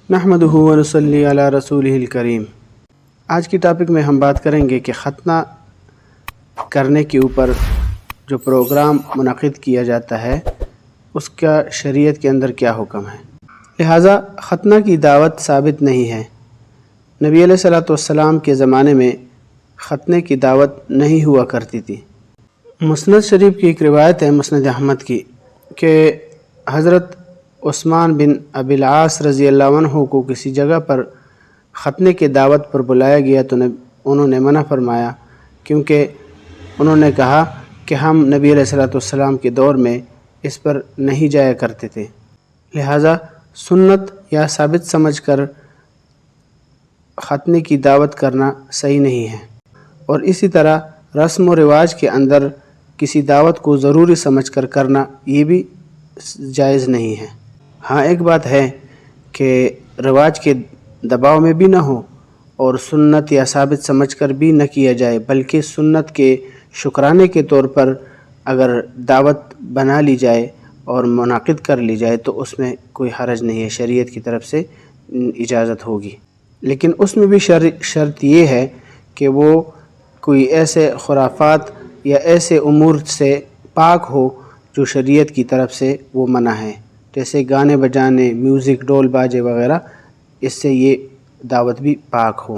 نحمدہ ونصلی علی رسولہ الکریم۔ آج کی ٹاپک میں ہم بات کریں گے کہ ختنہ کرنے کے اوپر جو پروگرام منعقد کیا جاتا ہے اس کا شریعت کے اندر کیا حکم ہے۔ لہٰذا ختنہ کی دعوت ثابت نہیں ہے۔ نبی علیہ الصلوۃ والسلام کے زمانے میں ختنے کی دعوت نہیں ہوا کرتی تھی۔ مسند شریف کی ایک روایت ہے مسند احمد کی کہ حضرت عثمان بن ابی العاص رضی اللہ عنہ کو کسی جگہ پر ختنے کی دعوت پر بلایا گیا تو انہوں نے منع فرمایا، کیونکہ انہوں نے کہا کہ ہم نبی علیہ الصلوۃ والسلام کے دور میں اس پر نہیں جایا کرتے تھے، لہٰذا سنت یا ثابت سمجھ کر ختنے کی دعوت کرنا صحیح نہیں ہے۔ اور اسی طرح رسم و رواج کے اندر کسی دعوت کو ضروری سمجھ کر کرنا یہ بھی جائز نہیں ہے۔ ہاں ایک بات ہے کہ رواج کے دباؤ میں بھی نہ ہو اور سنت یا ثابت سمجھ کر بھی نہ کیا جائے، بلکہ سنت کے شکرانے کے طور پر اگر دعوت بنا لی جائے اور منعقد کر لی جائے تو اس میں کوئی حرج نہیں ہے، شریعت کی طرف سے اجازت ہوگی۔ لیکن اس میں بھی شرط یہ ہے کہ وہ کوئی ایسے خرافات یا ایسے امور سے پاک ہو جو شریعت کی طرف سے وہ منع ہے، جیسے گانے بجانے، میوزک، ڈول باجے وغیرہ، اس سے یہ دعوت بھی پاک ہو۔